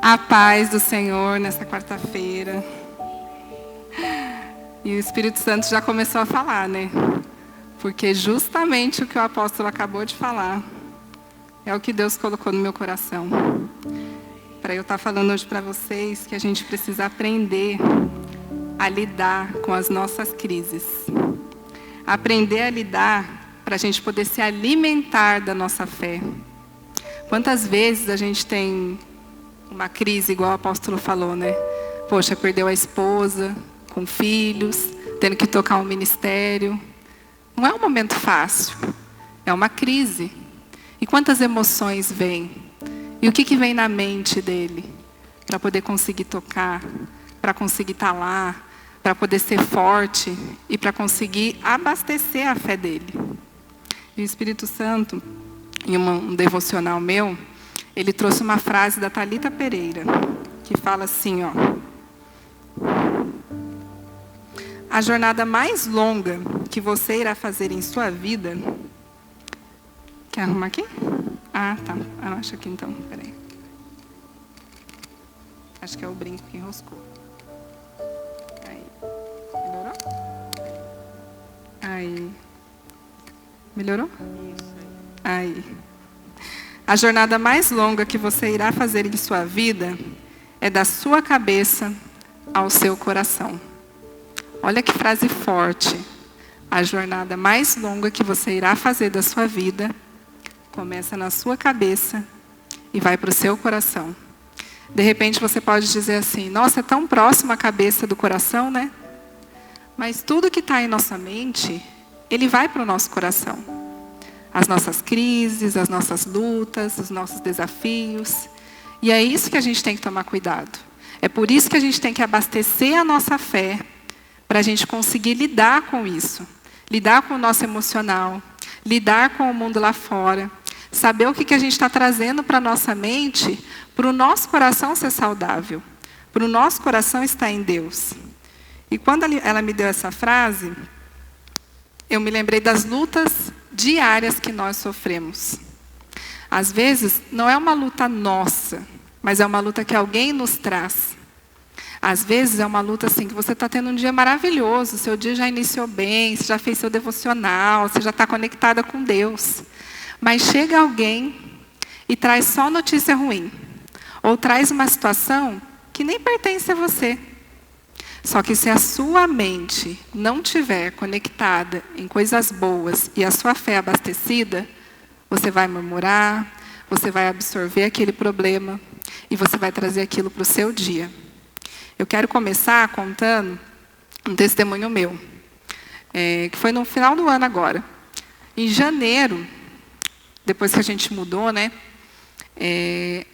A paz do Senhor nessa quarta-feira. E o Espírito Santo já começou a falar, né? Porque justamente o que o apóstolo acabou de falar é o que Deus colocou no meu coração. Para eu estar falando hoje para vocês que a gente precisa aprender a lidar com as nossas crises. Aprender a lidar para a gente poder se alimentar da nossa fé. Quantas vezes a gente tem uma crise, igual o apóstolo falou, né? Poxa, perdeu a esposa, com filhos, tendo que tocar um ministério. Não é um momento fácil, é uma crise. E quantas emoções vêm? E o que vem na mente dele? Para poder conseguir tocar, para conseguir estar lá, para poder ser forte e para conseguir abastecer a fé dele. E o Espírito Santo, em um devocional meu, ele trouxe uma frase da Thalita Pereira, que fala assim, ó. A jornada mais longa que você irá fazer em sua vida... Quer arrumar aqui? Ah, tá. Acho aqui então, peraí. Acho que é o brinco que enroscou. Aí. Melhorou? Aí. Melhorou? Isso. Aí. A jornada mais longa que você irá fazer em sua vida é da sua cabeça ao seu coração. Olha que frase forte. A jornada mais longa que você irá fazer da sua vida começa na sua cabeça e vai para o seu coração. De repente você pode dizer assim, nossa, é tão próximo a cabeça do coração, né? Mas tudo que está em nossa mente, ele vai para o nosso coração. As nossas crises, as nossas lutas, os nossos desafios. E é isso que a gente tem que tomar cuidado. É por isso que a gente tem que abastecer a nossa fé, para a gente conseguir lidar com isso. Lidar com o nosso emocional, lidar com o mundo lá fora. Saber o que a gente está trazendo para a nossa mente, para o nosso coração ser saudável. Para o nosso coração estar em Deus. E quando ela me deu essa frase, eu me lembrei das lutas diárias que nós sofremos. Às vezes, não é uma luta nossa, mas é uma luta que alguém nos traz. Às vezes, é uma luta assim, que você está tendo um dia maravilhoso, seu dia já iniciou bem, você já fez seu devocional, você já está conectada com Deus. Mas chega alguém e traz só notícia ruim. Ou traz uma situação que nem pertence a você. Só que se a sua mente não estiver conectada em coisas boas e a sua fé abastecida, você vai murmurar, você vai absorver aquele problema e você vai trazer aquilo para o seu dia. Eu quero começar contando um testemunho meu, que foi no final do ano agora. Em janeiro, depois que a gente mudou, né,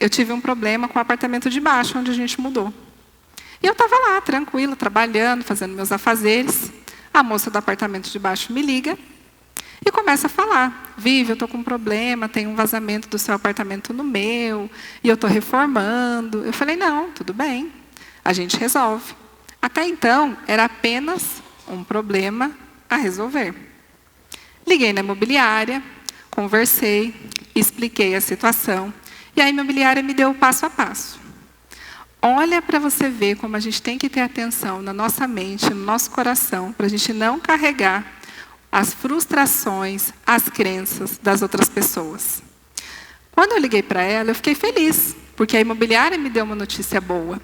eu tive um problema com o apartamento de baixo, onde a gente mudou. E eu estava lá, tranquila, trabalhando, fazendo meus afazeres. A moça do apartamento de baixo me liga e começa a falar. Vivi, eu estou com um problema, tem um vazamento do seu apartamento no meu, e eu estou reformando. Eu falei, não, tudo bem, a gente resolve. Até então, era apenas um problema a resolver. Liguei na imobiliária, conversei, expliquei a situação, e a imobiliária me deu o passo a passo. Olha para você ver como a gente tem que ter atenção na nossa mente, no nosso coração, para a gente não carregar as frustrações, as crenças das outras pessoas. Quando eu liguei para ela, eu fiquei feliz, porque a imobiliária me deu uma notícia boa.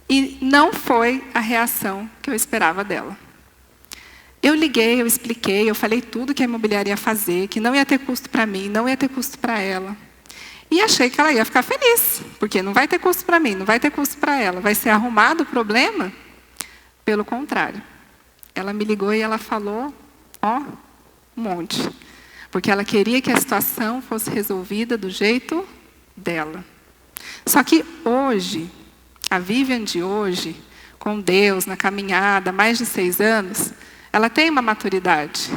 E não foi a reação que eu esperava dela. Eu liguei, eu expliquei, eu falei tudo que a imobiliária ia fazer, que não ia ter custo para mim, não ia ter custo para ela. E achei que ela ia ficar feliz, porque não vai ter custo para mim, não vai ter custo para ela. Vai ser arrumado o problema? Pelo contrário. Ela me ligou e ela falou, um monte. Porque ela queria que a situação fosse resolvida do jeito dela. Só que hoje, a Vivian de hoje, com Deus, na caminhada, há mais de 6 anos, ela tem uma maturidade.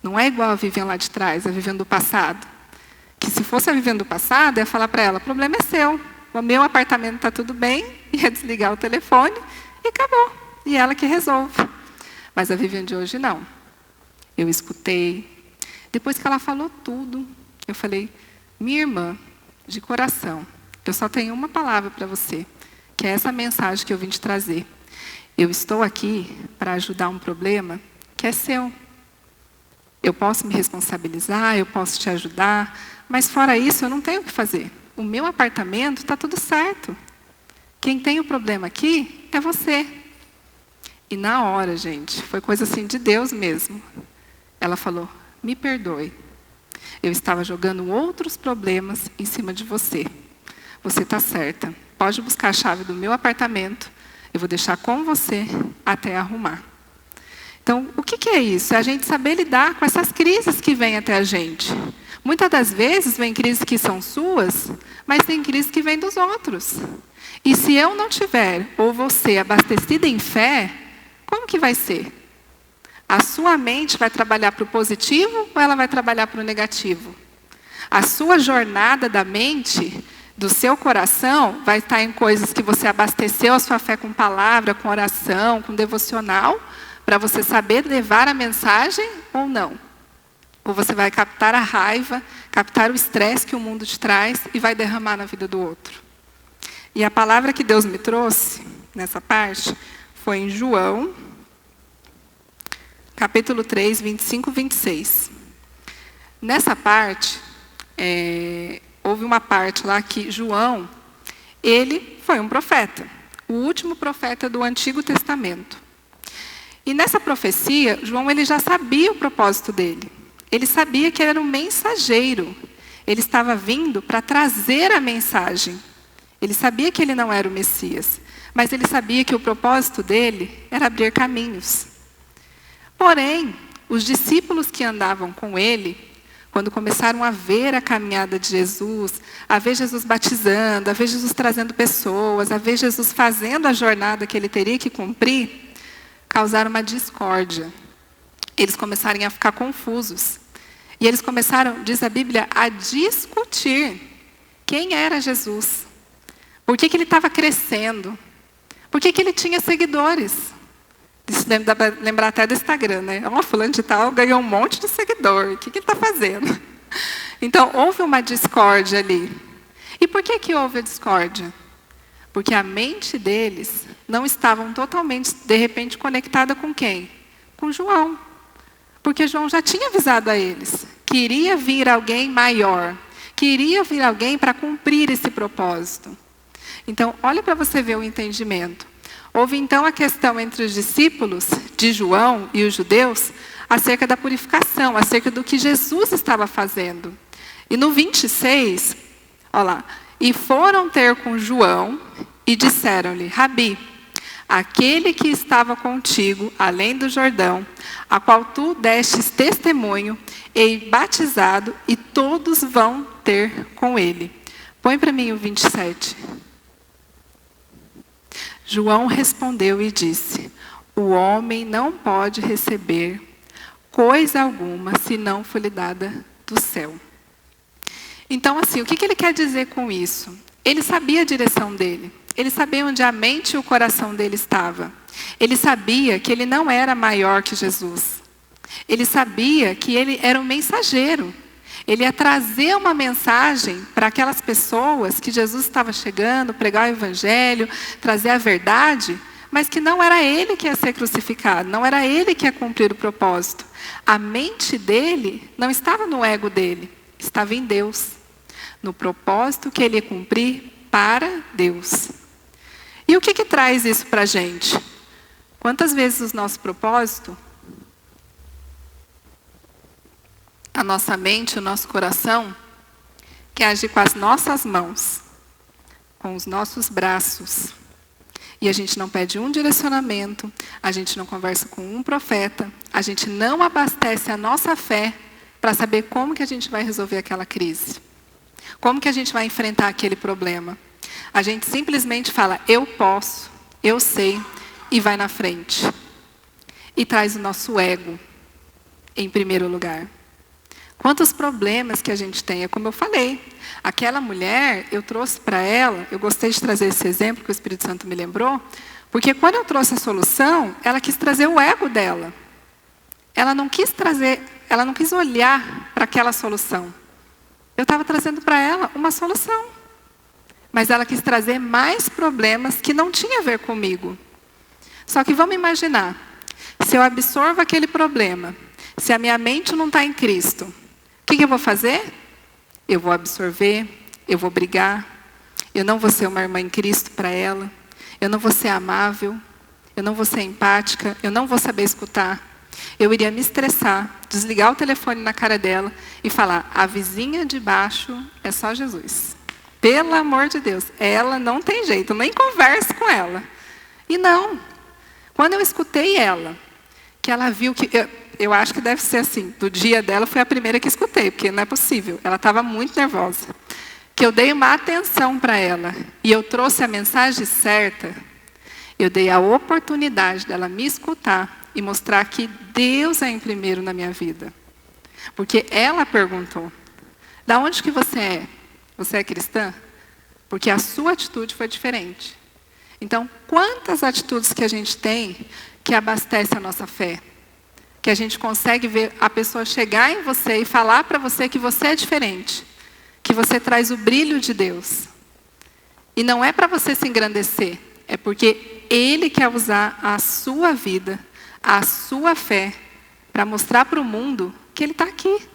Não é igual a Vivian lá de trás, a Vivian do passado. Que se fosse a Vivian do passado, eu ia falar para ela, o problema é seu. O meu apartamento está tudo bem, ia desligar o telefone e acabou. E ela que resolve. Mas a Vivian de hoje, não. Eu escutei. Depois que ela falou tudo, eu falei, minha irmã, de coração, eu só tenho uma palavra para você, que é essa mensagem que eu vim te trazer. Eu estou aqui para ajudar um problema que é seu. Eu posso me responsabilizar, eu posso te ajudar, mas fora isso eu não tenho o que fazer. O meu apartamento está tudo certo. Quem tem o problema aqui é você. E na hora, gente, foi coisa assim de Deus mesmo. Ela falou, me perdoe. Eu estava jogando outros problemas em cima de você. Você está certa. Pode buscar a chave do meu apartamento. Eu vou deixar com você até arrumar. Então, o que é isso? É a gente saber lidar com essas crises que vêm até a gente. Muitas das vezes vem crises que são suas, mas tem crises que vêm dos outros. E se eu não tiver, ou você, abastecida em fé, como que vai ser? A sua mente vai trabalhar para o positivo ou ela vai trabalhar para o negativo? A sua jornada da mente, do seu coração, vai estar em coisas que você abasteceu a sua fé com palavra, com oração, com devocional, para você saber levar a mensagem ou não. Ou você vai captar a raiva, captar o estresse que o mundo te traz e vai derramar na vida do outro. E a palavra que Deus me trouxe, nessa parte, foi em João, capítulo 3, 25 e 26. Nessa parte, houve uma parte lá que João, ele foi um profeta, o último profeta do Antigo Testamento. E nessa profecia, João ele já sabia o propósito dele. Ele sabia que ele era um mensageiro. Ele estava vindo para trazer a mensagem. Ele sabia que ele não era o Messias, mas ele sabia que o propósito dele era abrir caminhos. Porém, os discípulos que andavam com ele, quando começaram a ver a caminhada de Jesus, a ver Jesus batizando, a ver Jesus trazendo pessoas, a ver Jesus fazendo a jornada que ele teria que cumprir, causaram uma discórdia. Eles começaram a ficar confusos. E eles começaram, diz a Bíblia, a discutir quem era Jesus. Por que ele estava crescendo? Por que ele tinha seguidores? Isso dá para lembrar até do Instagram, né? Fulano de tal ganhou um monte de seguidor. O que ele está fazendo? Então, houve uma discórdia ali. E por que houve a discórdia? Porque a mente deles não estava totalmente, de repente, conectada com quem? Com João. Porque João já tinha avisado a eles que iria vir alguém maior, que iria vir alguém para cumprir esse propósito. Então, olha para você ver o entendimento. Houve então a questão entre os discípulos de João e os judeus acerca da purificação, acerca do que Jesus estava fazendo. E no 26, olha lá, e foram ter com João e disseram-lhe, Rabi, aquele que estava contigo, além do Jordão, a qual tu destes testemunho, e batizado, e todos vão ter com ele. Põe para mim o 27. João respondeu e disse, o homem não pode receber coisa alguma, se não for lhe dada do céu. Então, assim, o que ele quer dizer com isso? Ele sabia a direção dele. Ele sabia onde a mente e o coração dele estava. Ele sabia que ele não era maior que Jesus. Ele sabia que ele era um mensageiro. Ele ia trazer uma mensagem para aquelas pessoas que Jesus estava chegando, pregar o evangelho, trazer a verdade, mas que não era ele que ia ser crucificado, não era ele que ia cumprir o propósito. A mente dele não estava no ego dele, estava em Deus, no propósito que ele ia cumprir para Deus. E o que traz isso para a gente? Quantas vezes o nosso propósito, a nossa mente, o nosso coração, quer agir com as nossas mãos, com os nossos braços, e a gente não pede um direcionamento, a gente não conversa com um profeta, a gente não abastece a nossa fé para saber como que a gente vai resolver aquela crise, como que a gente vai enfrentar aquele problema. A gente simplesmente fala, eu posso, eu sei, e vai na frente. E traz o nosso ego em primeiro lugar. Quantos problemas que a gente tem, é como eu falei. Aquela mulher, eu trouxe para ela, eu gostei de trazer esse exemplo que o Espírito Santo me lembrou, porque quando eu trouxe a solução, ela quis trazer o ego dela. Ela não quis olhar para aquela solução. Eu estava trazendo para ela uma solução. Mas ela quis trazer mais problemas que não tinham a ver comigo. Só que vamos imaginar, se eu absorvo aquele problema, se a minha mente não está em Cristo, o que eu vou fazer? Eu vou absorver, eu vou brigar, eu não vou ser uma irmã em Cristo para ela, eu não vou ser amável, eu não vou ser empática, eu não vou saber escutar. Eu iria me estressar, desligar o telefone na cara dela e falar, a vizinha de baixo é só Jesus. Pelo amor de Deus, ela não tem jeito, eu nem converso com ela. E não, quando eu escutei ela, que ela viu que, eu acho que deve ser assim, do dia dela foi a primeira que escutei, porque não é possível, ela estava muito nervosa. Que eu dei uma atenção para ela e eu trouxe a mensagem certa, eu dei a oportunidade dela me escutar e mostrar que Deus é em primeiro na minha vida. Porque ela perguntou, da onde que você é? Você é cristã? Porque a sua atitude foi diferente. Então, quantas atitudes que a gente tem que abastece a nossa fé? Que a gente consegue ver a pessoa chegar em você e falar para você que você é diferente. Que você traz o brilho de Deus. E não é para você se engrandecer. É porque Ele quer usar a sua vida, a sua fé, para mostrar para o mundo que Ele está aqui.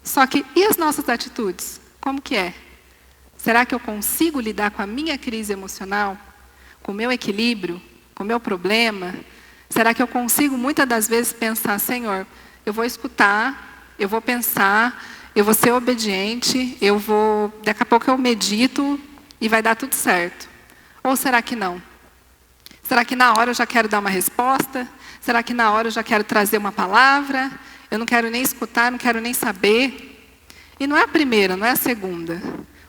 Só que, e as nossas atitudes? Como que é? Será que eu consigo lidar com a minha crise emocional? Com o meu equilíbrio? Com o meu problema? Será que eu consigo, muitas das vezes, pensar, Senhor, eu vou escutar, eu vou pensar, eu vou ser obediente, daqui a pouco eu medito e vai dar tudo certo? Ou será que não? Será que na hora eu já quero dar uma resposta? Será que na hora eu já quero trazer uma palavra? Eu não quero nem escutar, não quero nem saber. E não é a primeira, não é a segunda.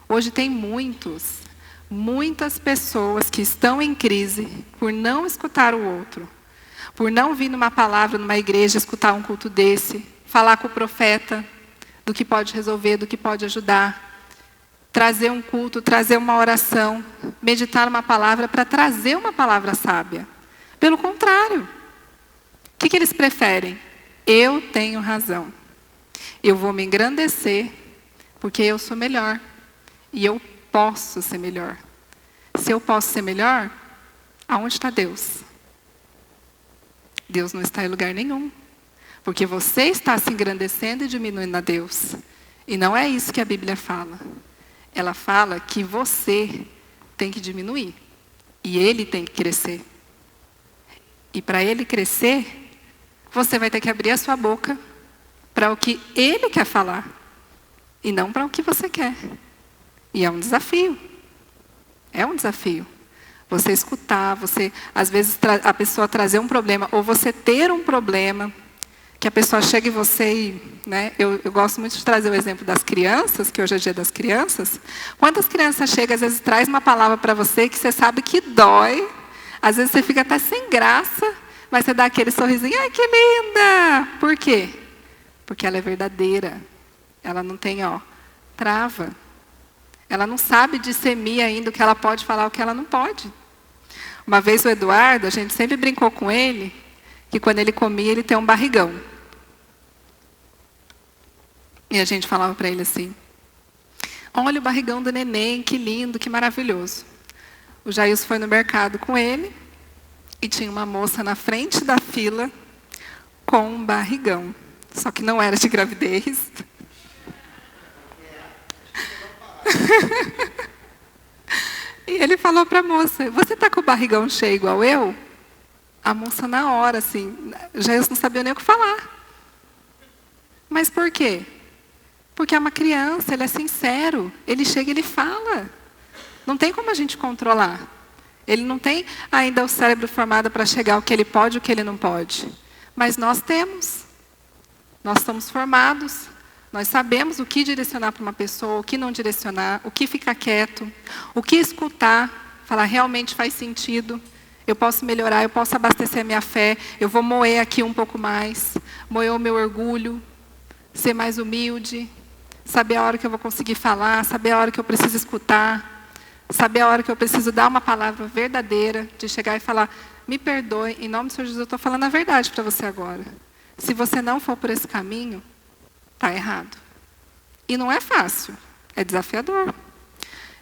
Hoje tem muitas pessoas que estão em crise por não escutar o outro. Por não vir numa palavra, numa igreja, escutar um culto desse. Falar com o profeta do que pode resolver, do que pode ajudar. Trazer um culto, trazer uma oração. Meditar uma palavra para trazer uma palavra sábia. Pelo contrário. O que eles preferem? Eu tenho razão. Eu vou me engrandecer porque eu sou melhor. E eu posso ser melhor. Se eu posso ser melhor, aonde está Deus? Deus não está em lugar nenhum. Porque você está se engrandecendo e diminuindo a Deus. E não é isso que a Bíblia fala. Ela fala que você tem que diminuir. E Ele tem que crescer. E para Ele crescer, você vai ter que abrir a sua boca para o que Ele quer falar. E não para o que você quer. E é um desafio. É um desafio. Você escutar, às vezes a pessoa trazer um problema, ou você ter um problema, que a pessoa chega em você e... Né, eu gosto muito de trazer o exemplo das crianças, que hoje é dia das crianças. Quantas crianças chegam, às vezes traz uma palavra para você que você sabe que dói. Às vezes você fica até sem graça, mas você dá aquele sorrisinho, ai que linda! Por quê? Porque ela é verdadeira. Ela não tem, trava. Ela não sabe discernir ainda o que ela pode falar, o que ela não pode. Uma vez o Eduardo, a gente sempre brincou com ele, que quando ele comia, ele tem um barrigão. E a gente falava para ele assim, olha o barrigão do neném, que lindo, que maravilhoso. O Jailson foi no mercado com ele, e tinha uma moça na frente da fila, com um barrigão. Só que não era de gravidez. E ele falou para a moça, você está com o barrigão cheio igual eu? A moça na hora, assim, já não sabia nem o que falar. Mas por quê? Porque é uma criança, ele é sincero, ele chega e ele fala. Não tem como a gente controlar. Ele não tem ainda o cérebro formado para chegar o que ele pode e o que ele não pode. Mas nós temos. Nós estamos formados. Nós sabemos o que direcionar para uma pessoa, o que não direcionar, o que ficar quieto, o que escutar, falar realmente faz sentido, eu posso melhorar, eu posso abastecer a minha fé, eu vou moer aqui um pouco mais, moer o meu orgulho, ser mais humilde, saber a hora que eu vou conseguir falar, saber a hora que eu preciso escutar, saber a hora que eu preciso dar uma palavra verdadeira, de chegar e falar, me perdoe, em nome do Senhor Jesus, eu estou falando a verdade para você agora. Se você não for por esse caminho, está errado. E não é fácil, é desafiador.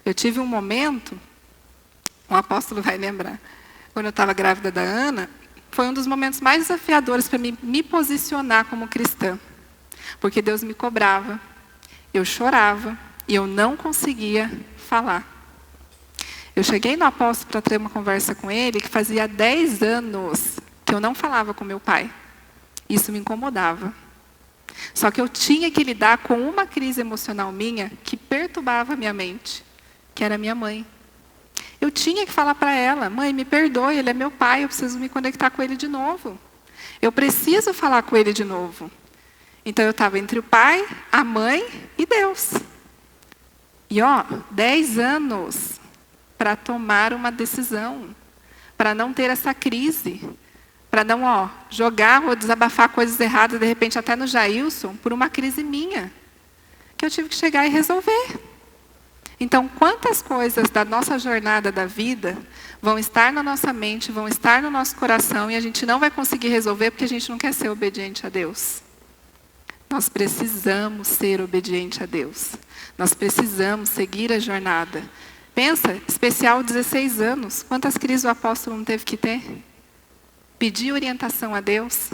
Eu tive um momento, o apóstolo vai lembrar, quando eu estava grávida da Ana, foi um dos momentos mais desafiadores para mim me posicionar como cristã. Porque Deus me cobrava, eu chorava e eu não conseguia falar. Eu cheguei no apóstolo para ter uma conversa com ele, que fazia 10 anos que eu não falava com meu pai. Isso me incomodava. Só que eu tinha que lidar com uma crise emocional minha que perturbava a minha mente, que era minha mãe. Eu tinha que falar para ela: mãe, me perdoe, ele é meu pai, eu preciso me conectar com ele de novo. Eu preciso falar com ele de novo. Então eu estava entre o pai, a mãe e Deus. E 10 anos para tomar uma decisão, para não ter essa crise, para não jogar ou desabafar coisas erradas, de repente até no Jailson, por uma crise minha, que eu tive que chegar e resolver. Então, quantas coisas da nossa jornada da vida vão estar na nossa mente, vão estar no nosso coração, e a gente não vai conseguir resolver porque a gente não quer ser obediente a Deus. Nós precisamos ser obedientes a Deus. Nós precisamos seguir a jornada. Pensa, especial 16 anos, quantas crises o apóstolo não teve que ter? Pedir orientação a Deus,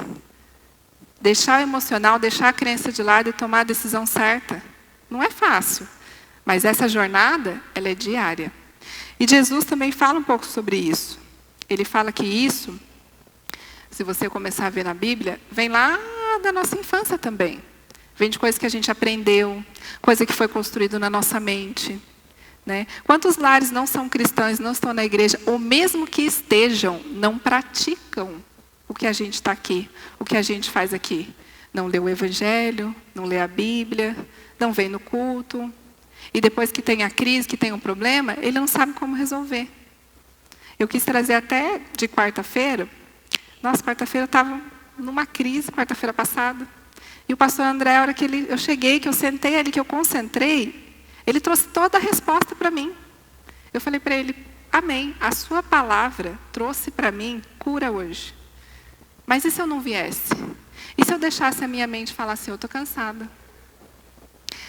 deixar o emocional, deixar a crença de lado e tomar a decisão certa. Não é fácil, mas essa jornada, ela é diária. E Jesus também fala um pouco sobre isso. Ele fala que isso, se você começar a ver na Bíblia, vem lá da nossa infância também. Vem de coisas que a gente aprendeu, coisa que foi construído na nossa mente. Né? Quantos lares não são cristãos, não estão na igreja, ou mesmo que estejam, não praticam o que a gente está aqui, o que a gente faz aqui? Não lê o Evangelho, não lê a Bíblia, não vem no culto. E depois que tem a crise, que tem um problema, ele não sabe como resolver. Eu quis trazer até de quarta-feira. Nossa, quarta-feira eu estava numa crise, quarta-feira passada. E o pastor André, a hora que eu cheguei, que eu sentei ali, que eu concentrei, ele trouxe toda a resposta para mim. Eu falei para ele: amém, a sua palavra trouxe para mim cura hoje. Mas e se eu não viesse? E se eu deixasse a minha mente falar assim: eu estou cansada,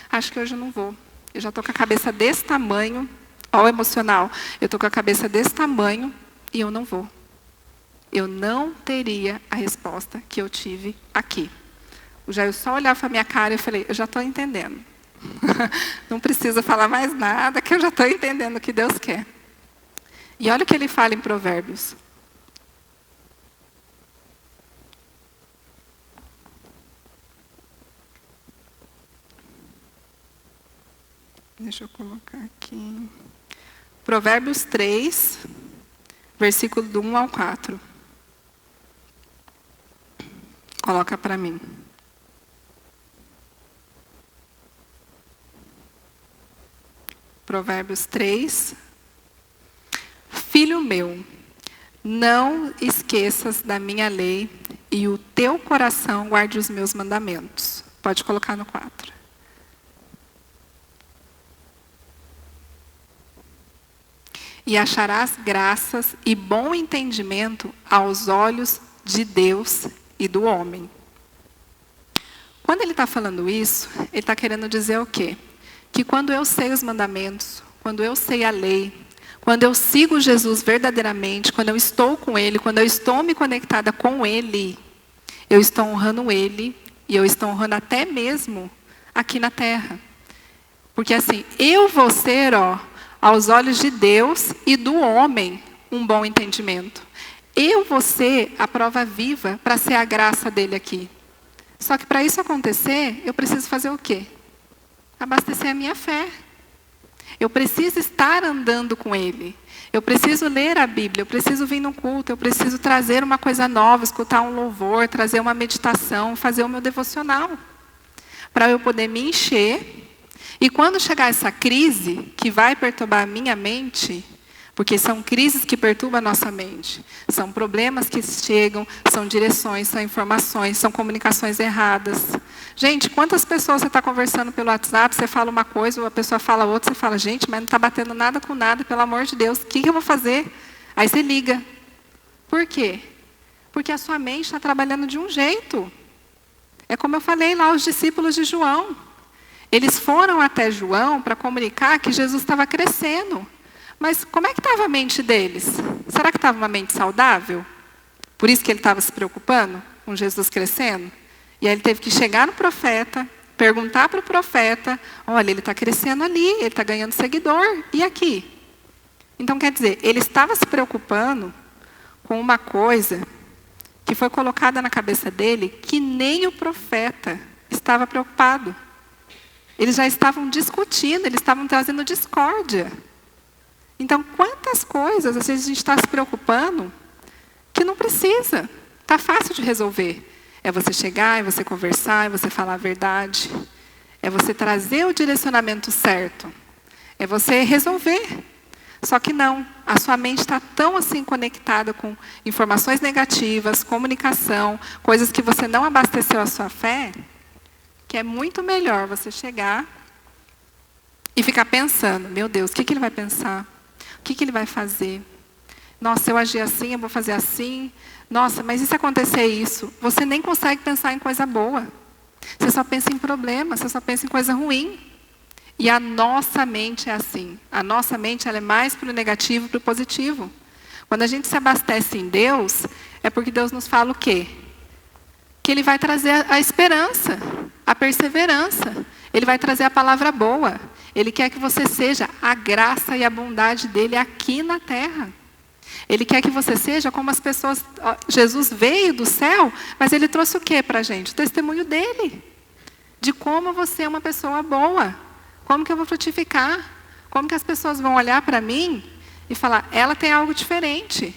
acho que hoje eu não vou. Eu já estou com a cabeça desse tamanho, o emocional, eu estou com a cabeça desse tamanho e eu não vou. Eu não teria a resposta que eu tive aqui. O Jair só olhava para a minha cara e eu falei: eu já estou entendendo. Não precisa falar mais nada, que eu já estou entendendo o que Deus quer. E olha o que ele fala em Provérbios. Deixa eu colocar aqui. Provérbios 3, versículo do 1 ao 4. Coloca para mim. Provérbios 3. Filho meu, não esqueças da minha lei e o teu coração guarde os meus mandamentos. Pode colocar no 4. E acharás graças e bom entendimento aos olhos de Deus e do homem. Quando ele está falando isso, ele está querendo dizer o quê? Que quando eu sei os mandamentos, quando eu sei a lei, quando eu sigo Jesus verdadeiramente, quando eu estou com Ele, quando eu estou me conectada com Ele, eu estou honrando Ele e eu estou honrando até mesmo aqui na terra. Porque assim, eu vou ser, aos olhos de Deus e do homem, um bom entendimento. Eu vou ser a prova viva para ser a graça dele aqui. Só que para isso acontecer, eu preciso fazer o quê? Abastecer a minha fé. Eu preciso estar andando com Ele. Eu preciso ler a Bíblia, eu preciso vir no culto, eu preciso trazer uma coisa nova, escutar um louvor, trazer uma meditação, fazer o meu devocional. Para eu poder me encher. E quando chegar essa crise, que vai perturbar a minha mente, porque são crises que perturbam a nossa mente, são problemas que chegam, são direções, são informações, são comunicações erradas. Gente, quantas pessoas você está conversando pelo WhatsApp, você fala uma coisa, a pessoa fala outra, você fala: gente, mas não está batendo nada com nada, pelo amor de Deus, o que eu vou fazer? Aí você liga. Por quê? Porque a sua mente está trabalhando de um jeito. É como eu falei lá, os discípulos de João. Eles foram até João para comunicar que Jesus estava crescendo. Mas como é que estava a mente deles? Será que estava uma mente saudável? Por isso que ele estava se preocupando com Jesus crescendo? E aí ele teve que chegar no profeta, perguntar para o profeta, olha, ele está crescendo ali, ele está ganhando seguidor, e aqui? Então, quer dizer, ele estava se preocupando com uma coisa que foi colocada na cabeça dele que nem o profeta estava preocupado. Eles já estavam discutindo, eles estavam trazendo discórdia. Então, quantas coisas às vezes a gente está se preocupando que não precisa. Está fácil de resolver. É você chegar, é você conversar, é você falar a verdade. É você trazer o direcionamento certo. É você resolver. Só que não. A sua mente está tão assim conectada com informações negativas, comunicação, coisas que você não abasteceu a sua fé, que é muito melhor você chegar e ficar pensando, meu Deus, o que ele vai pensar? O que ele vai fazer? Nossa, se eu agir assim, eu vou fazer assim. Nossa, mas e se acontecer isso? Você nem consegue pensar em coisa boa. Você só pensa em problema, você só pensa em coisa ruim. E a nossa mente é assim. A nossa mente ela é mais para o negativo e para o positivo. Quando a gente se abastece em Deus, é porque Deus nos fala o quê? Que Ele vai trazer a esperança, a perseverança. Ele vai trazer a palavra boa. Ele quer que você seja a graça e a bondade dEle aqui na terra. Ele quer que você seja como as pessoas... Jesus veio do céu, mas Ele trouxe o quê para a gente? O testemunho dEle. De como você é uma pessoa boa. Como que eu vou frutificar? Como que as pessoas vão olhar para mim e falar, ela tem algo diferente.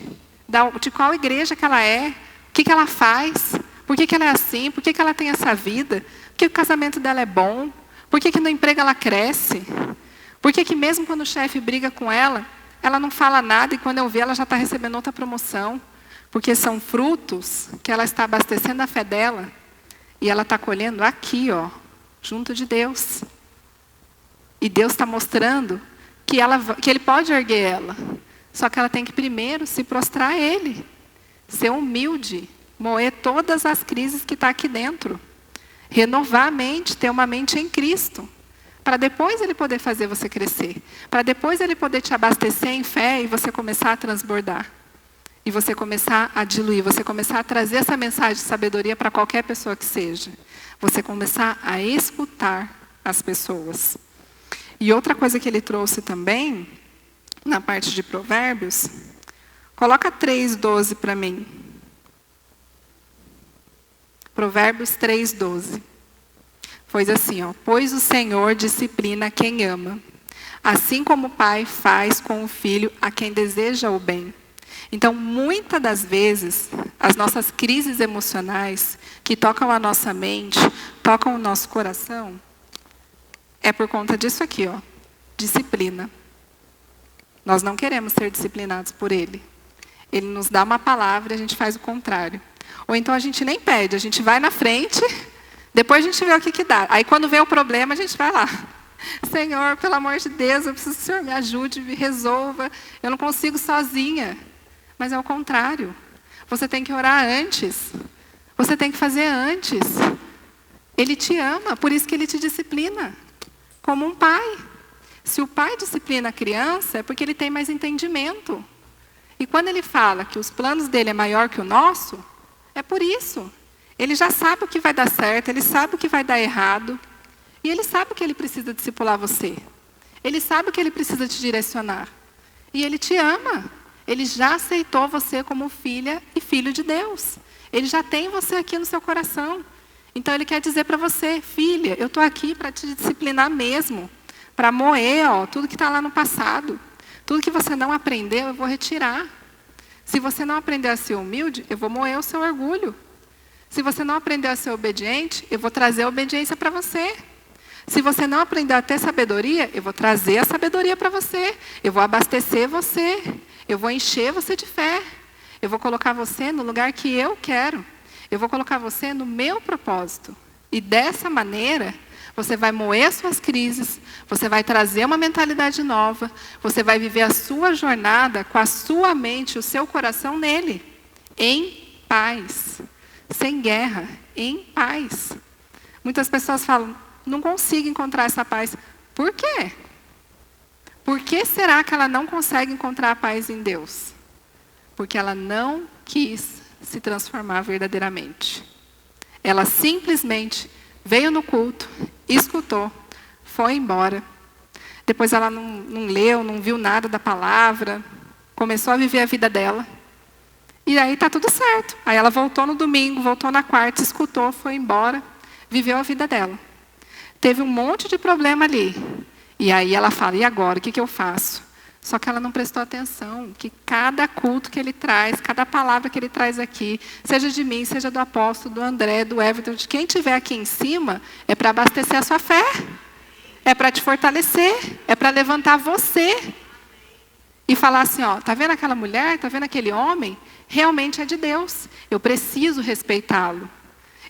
De qual igreja que ela é? O que ela faz? Por que ela é assim? Por que ela tem essa vida? Por que o casamento dela é bom? Por que no emprego ela cresce? Por que mesmo quando o chefe briga com ela, ela não fala nada e quando eu ver ela já está recebendo outra promoção? Porque são frutos que ela está abastecendo a fé dela e ela está colhendo aqui, ó, junto de Deus. E Deus está mostrando que Ele pode erguer ela. Só que ela tem que primeiro se prostrar a Ele. Ser humilde. Moer todas as crises que está aqui dentro. Renovar a mente, ter uma mente em Cristo. Para depois Ele poder fazer você crescer. Para depois Ele poder te abastecer em fé e você começar a transbordar. E você começar a diluir. Você começar a trazer essa mensagem de sabedoria para qualquer pessoa que seja. Você começar a escutar as pessoas. E outra coisa que ele trouxe também, na parte de Provérbios, coloca 3:12 para mim. Provérbios 3:12. Pois assim, ó, pois o Senhor disciplina quem ama, assim como o pai faz com o filho a quem deseja o bem. Então, muitas das vezes, as nossas crises emocionais, que tocam a nossa mente, tocam o nosso coração, é por conta disso aqui, ó, disciplina. Nós não queremos ser disciplinados por Ele. Ele nos dá uma palavra e a gente faz o contrário. Ou então a gente nem pede, a gente vai na frente, depois a gente vê o que dá. Aí quando vê o problema, a gente vai lá. Senhor, pelo amor de Deus, eu preciso que o Senhor me ajude, me resolva. Eu não consigo sozinha. Mas é o contrário. Você tem que orar antes. Você tem que fazer antes. Ele te ama, por isso que Ele te disciplina. Como um pai. Se o pai disciplina a criança, é porque ele tem mais entendimento. E quando ele fala que os planos dele é maior que o nosso, é por isso. Ele já sabe o que vai dar certo, ele sabe o que vai dar errado. E ele sabe que ele precisa discipular você. Ele sabe que ele precisa te direcionar. E ele te ama. Ele já aceitou você como filha e filho de Deus. Ele já tem você aqui no seu coração. Então, Ele quer dizer para você, filha, eu estou aqui para te disciplinar mesmo. Para moer, ó, tudo que está lá no passado. Tudo que você não aprendeu, eu vou retirar. Se você não aprendeu a ser humilde, eu vou moer o seu orgulho. Se você não aprendeu a ser obediente, eu vou trazer a obediência para você. Se você não aprendeu a ter sabedoria, eu vou trazer a sabedoria para você. Eu vou abastecer você. Eu vou encher você de fé. Eu vou colocar você no lugar que eu quero. Eu vou colocar você no meu propósito. E dessa maneira, você vai moer as suas crises, você vai trazer uma mentalidade nova, você vai viver a sua jornada com a sua mente, o seu coração nele. Em paz. Sem guerra. Em paz. Muitas pessoas falam, não consigo encontrar essa paz. Por quê? Por que será que ela não consegue encontrar a paz em Deus? Porque ela não quis se transformar verdadeiramente. Ela simplesmente veio no culto, escutou, foi embora. Depois ela não leu, não viu nada da palavra, começou a viver a vida dela. E aí está tudo certo. Aí ela voltou no domingo, voltou na quarta, escutou, foi embora, viveu a vida dela. Teve um monte de problema ali. E aí ela fala, e agora, o que eu faço? Só que ela não prestou atenção, que cada culto que ele traz, cada palavra que ele traz aqui, seja de mim, seja do apóstolo, do André, do Everton, de quem estiver aqui em cima, é para abastecer a sua fé, é para te fortalecer, é para levantar você. E falar assim, ó, tá vendo aquela mulher, tá vendo aquele homem? Realmente é de Deus, eu preciso respeitá-lo.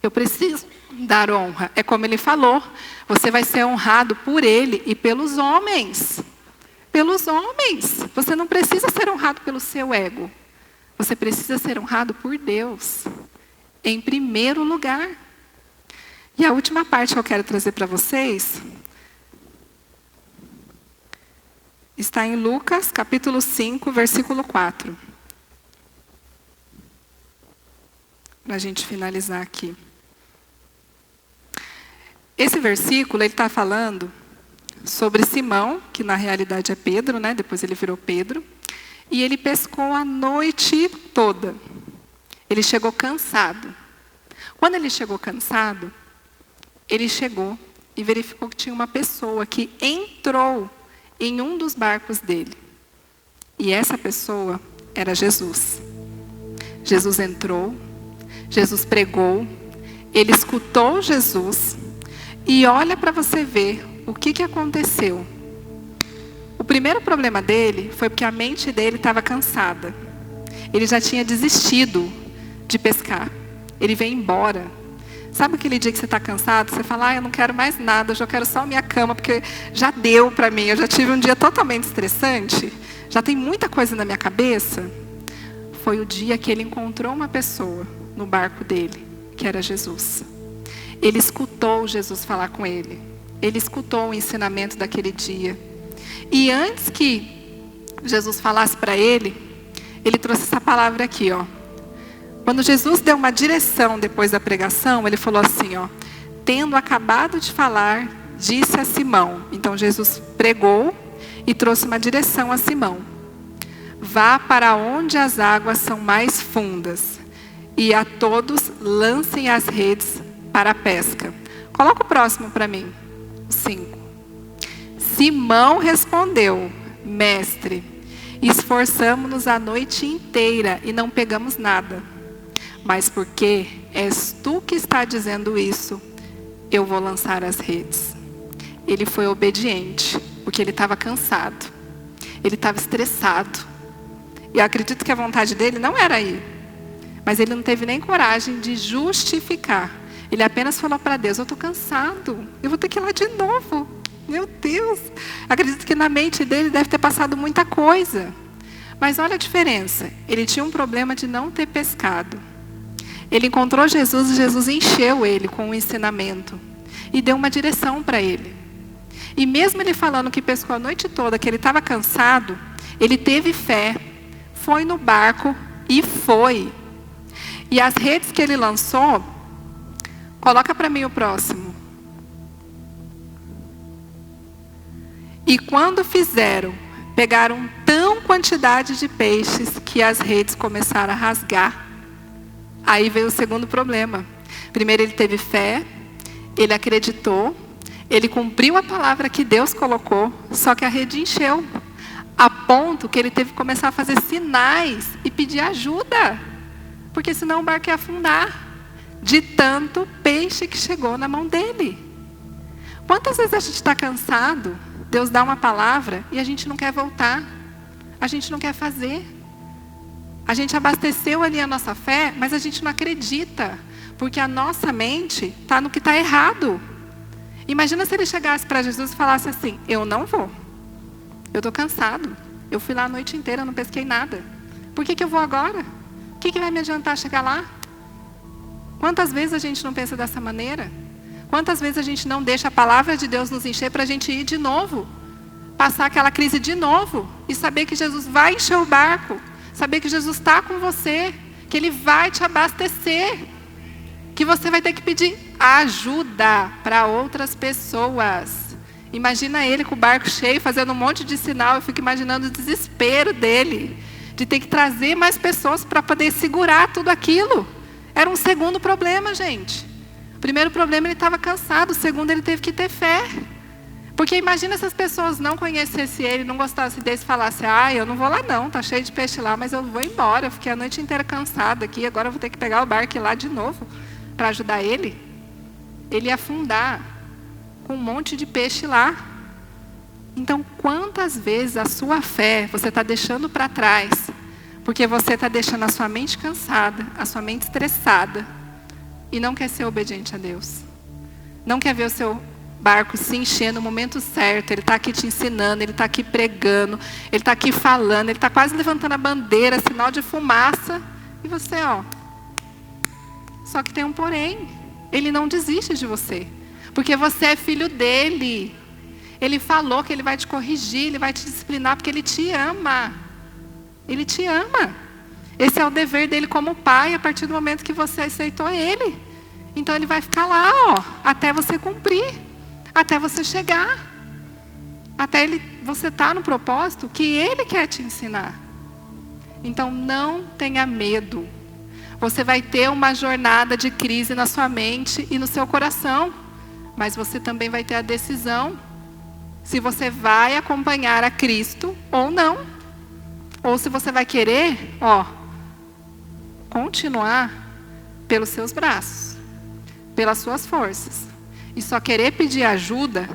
Eu preciso dar honra. É como ele falou, você vai ser honrado por ele e pelos homens. Pelos homens. Você não precisa ser honrado pelo seu ego. Você precisa ser honrado por Deus. Em primeiro lugar. E a última parte que eu quero trazer para vocês está em Lucas, capítulo 5, versículo 4. Para a gente finalizar aqui. Esse versículo, ele está falando sobre Simão, que na realidade é Pedro, né? Depois ele virou Pedro. E ele pescou a noite toda. Ele chegou cansado. Quando ele chegou cansado, ele chegou e verificou que tinha uma pessoa que entrou em um dos barcos dele. E essa pessoa era Jesus. Jesus entrou, Jesus pregou, ele escutou Jesus. E olha para você ver o que aconteceu. O primeiro problema dele foi porque a mente dele estava cansada. Ele já tinha desistido de pescar. Ele veio embora. Sabe aquele dia que você está cansado? Você fala, eu não quero mais nada, eu já quero só a minha cama, porque já deu para mim. Eu já tive um dia totalmente estressante. Já tem muita coisa na minha cabeça. Foi o dia que ele encontrou uma pessoa no barco dele, que era Jesus. Ele escutou Jesus falar com ele. Ele escutou o ensinamento daquele dia. E antes que Jesus falasse para ele, ele trouxe essa palavra aqui, ó. Quando Jesus deu uma direção depois da pregação, ele falou assim, ó. Tendo acabado de falar, disse a Simão. Então Jesus pregou e trouxe uma direção a Simão. Vá para onde as águas são mais fundas, e a todos lancem as redes para a pesca. Coloca o próximo para mim. 5. Simão respondeu, mestre, esforçamo-nos a noite inteira e não pegamos nada. Mas porque és tu que está dizendo isso, eu vou lançar as redes. Ele foi obediente, porque ele estava cansado. Ele estava estressado. E eu acredito que a vontade dele não era ir. Mas ele não teve nem coragem de justificar. Ele apenas falou para Deus, eu estou cansado, eu vou ter que ir lá de novo. Meu Deus. Acredito que na mente dele deve ter passado muita coisa. Mas olha a diferença. Ele tinha um problema de não ter pescado. Ele encontrou Jesus e Jesus encheu ele com o ensinamento. E deu uma direção para ele. E mesmo ele falando que pescou a noite toda, que ele estava cansado, ele teve fé, foi no barco e foi. E as redes que ele lançou, coloca para mim o próximo. E quando fizeram, pegaram tão quantidade de peixes que as redes começaram a rasgar. Aí veio o segundo problema. Primeiro ele teve fé, ele acreditou, ele cumpriu a palavra que Deus colocou, só que a rede encheu. A ponto que ele teve que começar a fazer sinais e pedir ajuda. Porque senão o barco ia afundar. De tanto peixe que chegou na mão dele. Quantas vezes a gente está cansado, Deus dá uma palavra e a gente não quer voltar. A gente não quer fazer. A gente abasteceu ali a nossa fé, mas a gente não acredita. Porque a nossa mente está no que está errado. Imagina se ele chegasse para Jesus e falasse assim, eu não vou. Eu estou cansado. Eu fui lá a noite inteira, não pesquei nada. Por que eu vou agora? O que vai me adiantar chegar lá? Quantas vezes a gente não pensa dessa maneira? Quantas vezes a gente não deixa a palavra de Deus nos encher para a gente ir de novo? Passar aquela crise de novo e saber que Jesus vai encher o barco. Saber que Jesus está com você, que Ele vai te abastecer. Que você vai ter que pedir ajuda para outras pessoas. Imagina ele com o barco cheio, fazendo um monte de sinal. Eu fico imaginando o desespero dele, de ter que trazer mais pessoas para poder segurar tudo aquilo. Era um segundo problema, gente. O primeiro problema, ele estava cansado. O segundo, ele teve que ter fé. Porque imagina se as pessoas não conhecessem ele, não gostassem dele e falassem: eu não vou lá não, tá cheio de peixe lá, mas eu vou embora. Eu fiquei a noite inteira cansada aqui, agora eu vou ter que pegar o barco e ir lá de novo para ajudar ele. Ele ia afundar com um monte de peixe lá. Então, quantas vezes a sua fé você está deixando para trás, porque você está deixando a sua mente cansada, a sua mente estressada, e não quer ser obediente a Deus. Não quer ver o seu barco se encher no momento certo. Ele está aqui te ensinando, ele está aqui pregando, ele está aqui falando, ele está quase levantando a bandeira, sinal de fumaça, e você, só que tem um porém. Ele não desiste de você, porque você é filho dele. Ele falou que ele vai te corrigir, ele vai te disciplinar, porque ele te ama. Ele te ama. Esse é o dever dele como pai, a partir do momento que você aceitou ele. Então ele vai ficar lá, até você cumprir, até você chegar, até você estar no propósito que ele quer te ensinar. Então não tenha medo. Você vai ter uma jornada de crise na sua mente e no seu coração, mas você também vai ter a decisão se você vai acompanhar a Cristo ou não, ou se você vai querer, continuar pelos seus braços, pelas suas forças, e só querer pedir ajuda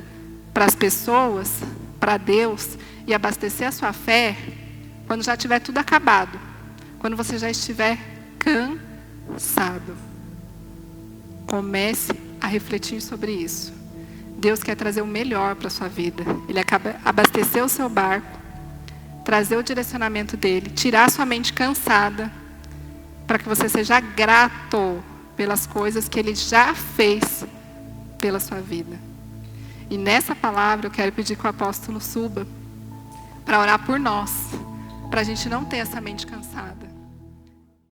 para as pessoas, para Deus, e abastecer a sua fé quando já tiver tudo acabado, quando você já estiver cansado. Comece a refletir sobre isso. Deus quer trazer o melhor para a sua vida. Ele acaba abastecer o seu barco, trazer o direcionamento dele, tirar a sua mente cansada, para que você seja grato pelas coisas que ele já fez pela sua vida. E nessa palavra eu quero pedir que o apóstolo suba para orar por nós, para a gente não ter essa mente cansada.